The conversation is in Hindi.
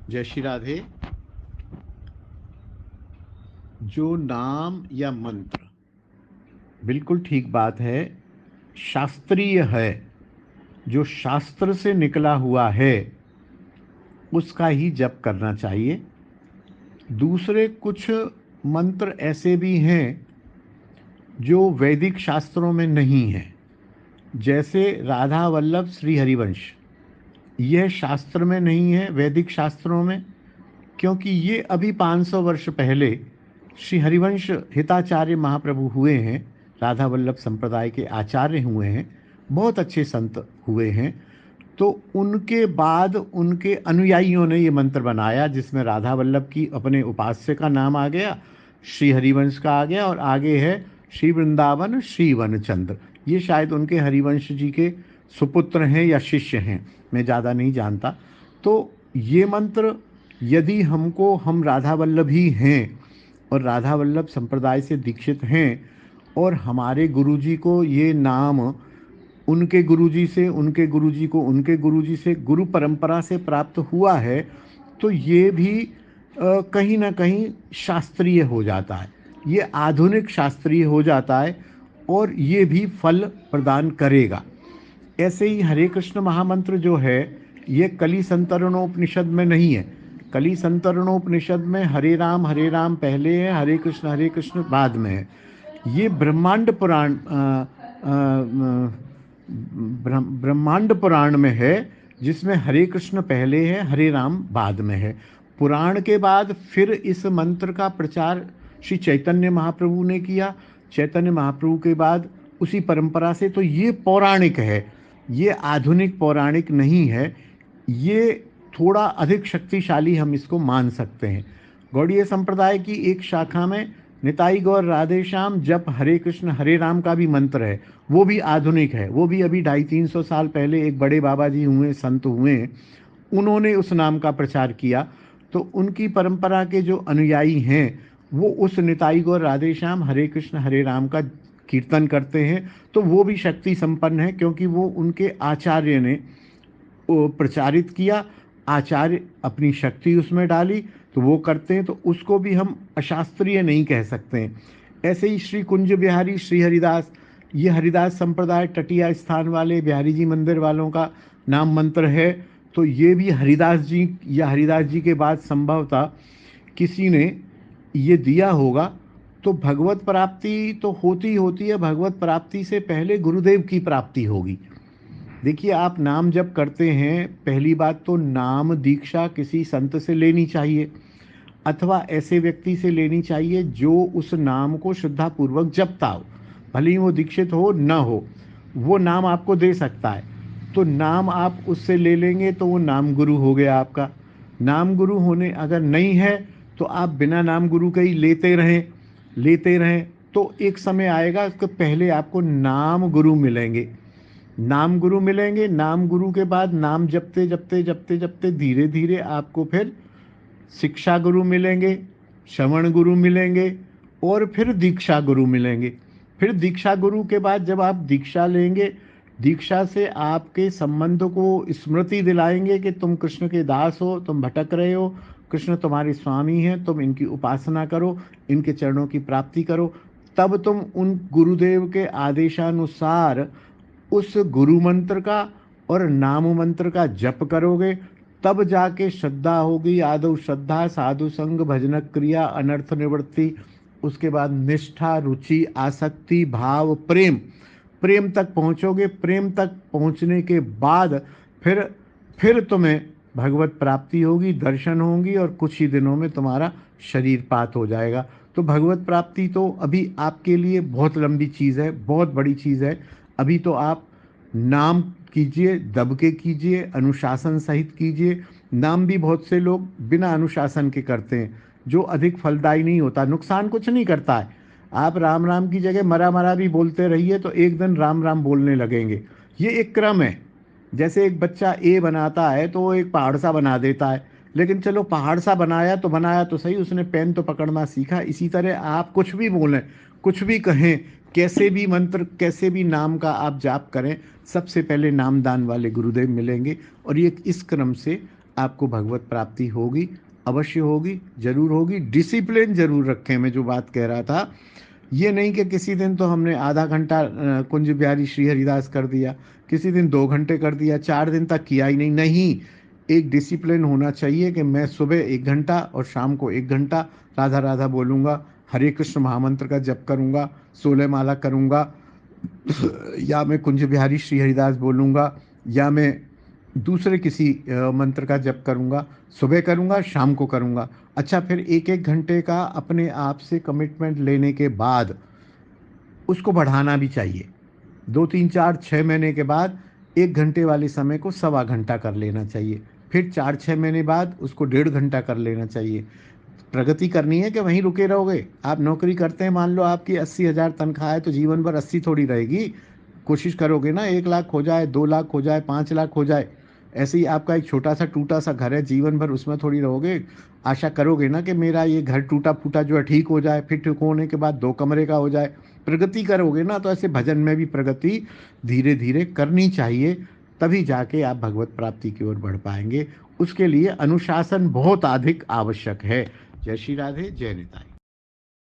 जय श्री राधे। जो नाम या मंत्र, बिल्कुल ठीक बात है, शास्त्रीय है, जो शास्त्र से निकला हुआ है उसका ही जप करना चाहिए। दूसरे कुछ मंत्र ऐसे भी हैं जो वैदिक शास्त्रों में नहीं हैं, जैसे राधा वल्लभ श्री हरिवंश। यह शास्त्र में नहीं है, वैदिक शास्त्रों में, क्योंकि ये अभी 500 वर्ष पहले श्री हरिवंश हिताचार्य महाप्रभु हुए हैं, राधा वल्लभ संप्रदाय के आचार्य हुए हैं, बहुत अच्छे संत हुए हैं। तो उनके बाद उनके अनुयायियों ने ये मंत्र बनाया, जिसमें राधा वल्लभ की अपने उपास्य का नाम आ गया, श्री हरिवंश का आ गया, और आगे है श्री वृंदावन श्री वनचंद्र। ये शायद उनके हरिवंश जी के सुपुत्र हैं या शिष्य हैं, मैं ज़्यादा नहीं जानता। तो ये मंत्र यदि हम राधा वल्लभ ही हैं और राधा वल्लभ संप्रदाय से दीक्षित हैं, और हमारे गुरुजी को ये नाम उनके गुरुजी से, उनके गुरुजी को उनके गुरुजी से, गुरु परंपरा से प्राप्त हुआ है, तो ये भी कहीं ना कहीं शास्त्रीय हो जाता है, ये आधुनिक शास्त्रीय हो जाता है, और ये भी फल प्रदान करेगा। ऐसे ही हरे कृष्ण महामंत्र जो है, ये कली संतरणोपनिषद में नहीं है। कली संतरणोपनिषद में हरे राम पहले है, हरे कृष्ण बाद में है। ये ब्रह्मांड पुराण ब्रह्मांड पुराण में है, जिसमें हरे कृष्ण पहले है, हरे राम बाद में है। पुराण के बाद फिर इस मंत्र का प्रचार श्री चैतन्य महाप्रभु ने किया, चैतन्य महाप्रभु के बाद उसी परंपरा से। तो ये पौराणिक है, ये आधुनिक पौराणिक नहीं है, ये थोड़ा अधिक शक्तिशाली हम इसको मान सकते हैं। गौड़ीय संप्रदाय की एक शाखा में निताई गौर राधे श्याम जप हरे कृष्ण हरे राम का भी मंत्र है, वो भी आधुनिक है। वो भी अभी 250-300 साल पहले एक बड़े बाबा जी हुए, संत हुए, उन्होंने उस नाम का प्रचार किया। तो उनकी परंपरा के जो अनुयायी हैं, वो उस निताई गौर राधे श्याम हरे कृष्ण हरे राम का कीर्तन करते हैं। तो वो भी शक्ति संपन्न है, क्योंकि वो उनके आचार्य ने प्रचारित किया, आचार्य अपनी शक्ति उसमें डाली, तो वो करते हैं। तो उसको भी हम अशास्त्रीय नहीं कह सकते हैं। ऐसे ही श्री कुंज बिहारी श्री हरिदास, ये हरिदास संप्रदाय तटीय स्थान वाले बिहारी जी मंदिर वालों का नाम मंत्र है। तो ये भी हरिदास जी या हरिदास जी के बाद संभवतः किसी ने ये दिया होगा। तो भगवत प्राप्ति तो होती है, भगवत प्राप्ति से पहले गुरुदेव की प्राप्ति होगी। देखिए, आप नाम जब करते हैं, पहली बात तो नाम दीक्षा किसी संत से लेनी चाहिए, अथवा ऐसे व्यक्ति से लेनी चाहिए जो उस नाम को श्रद्धापूर्वक जपता हो। भले ही वो दीक्षित हो न हो, वो नाम आपको दे सकता है। तो नाम आप उससे ले लेंगे तो वो नाम गुरु हो गया आपका। नाम गुरु होने अगर नहीं है, तो आप बिना नाम गुरु के ही लेते रहें, तो एक समय आएगा, उसके पहले आपको नाम गुरु मिलेंगे। नाम गुरु मिलेंगे, नाम गुरु के बाद नाम जपते जपते जपते जपते धीरे धीरे आपको फिर शिक्षा गुरु मिलेंगे, श्रवण गुरु मिलेंगे, और फिर दीक्षा गुरु मिलेंगे। फिर दीक्षा गुरु के बाद जब आप दीक्षा लेंगे, दीक्षा से आपके संबंध को स्मृति दिलाएंगे कि तुम कृष्ण के दास हो, तुम भटक रहे हो, कृष्ण तुम्हारे स्वामी हैं, तुम इनकी उपासना करो, इनके चरणों की प्राप्ति करो। तब तुम उन गुरुदेव के आदेशानुसार उस गुरु मंत्र का और नाम मंत्र का जप करोगे, तब जाके श्रद्धा होगी। आदौ श्रद्धा, साधु संग, भजन क्रिया, अनर्थ निवृत्ति, उसके बाद निष्ठा, रुचि, आसक्ति, भाव, प्रेम, प्रेम तक पहुँचोगे। प्रेम तक पहुँचने के बाद फिर तुम्हें भगवत प्राप्ति होगी, दर्शन होंगी, और कुछ ही दिनों में तुम्हारा शरीर पात हो जाएगा। तो भगवत प्राप्ति तो अभी आपके लिए बहुत लंबी चीज़ है, बहुत बड़ी चीज़ है। अभी तो आप नाम कीजिए, दब के कीजिए, अनुशासन सहित कीजिए। नाम भी बहुत से लोग बिना अनुशासन के करते हैं, जो अधिक फलदायी नहीं होता, नुकसान कुछ नहीं करता है। आप राम राम की जगह मरा मरा भी बोलते रहिए, तो एक दिन राम राम बोलने लगेंगे। ये एक क्रम है। जैसे एक बच्चा ए बनाता है तो वो एक पहाड़ सा बना देता है, लेकिन चलो पहाड़ सा बनाया तो सही, उसने पेन तो पकड़ना सीखा। इसी तरह आप कुछ भी बोलें, कुछ भी कहें, कैसे भी मंत्र, कैसे भी नाम का आप जाप करें, सबसे पहले नामदान वाले गुरुदेव मिलेंगे, और ये इस क्रम से आपको भगवत प्राप्ति होगी, अवश्य होगी, जरूर होगी। डिसिप्लिन जरूर रखें। मैं जो बात कह रहा था, ये नहीं कि किसी दिन तो हमने आधा घंटा कुंज बिहारी श्री हरिदास कर दिया, किसी दिन 2 घंटे कर दिया, 4 दिन तक किया ही नहीं। नहीं, एक डिसिप्लिन होना चाहिए कि मैं सुबह 1 घंटा और शाम को 1 घंटा राधा राधा बोलूँगा, हरे कृष्ण महामंत्र का जप करूँगा, 16 माला करूँगा, या मैं कुंज बिहारी श्री हरिदास बोलूँगा, या मैं दूसरे किसी मंत्र का जप करूँगा। सुबह करूँगा, शाम को करूँगा। अच्छा, फिर 1-1 घंटे का अपने आप से कमिटमेंट लेने के बाद उसको बढ़ाना भी चाहिए। 2, 3, 4, 6 महीने के बाद 1 घंटे वाले समय को 1.25 घंटा कर लेना चाहिए। फिर 4-6 महीने बाद उसको 1.5 घंटा कर लेना चाहिए। प्रगति करनी है कि वहीं रुके रहोगे? आप नौकरी करते हैं, मान लो आपकी 80,000 तनख्वाह है, तो जीवन भर 80 थोड़ी रहेगी। कोशिश करोगे ना 1 लाख हो जाए, 2 लाख हो जाए, 5 लाख हो जाए। ऐसे ही आपका एक छोटा सा टूटा सा घर है, जीवन भर उसमें थोड़ी रहोगे। आशा करोगे ना कि मेरा ये घर टूटा फूटा जो है ठीक हो जाए, फिर ठीक होने के बाद 2 कमरे का हो जाए। प्रगति करोगे ना, तो ऐसे भजन में भी प्रगति धीरे धीरे करनी चाहिए, तभी जाके आप भगवत प्राप्ति की ओर बढ़ पाएंगे। उसके लिए अनुशासन बहुत अधिक आवश्यक है। जय श्री राधे, जय निताई।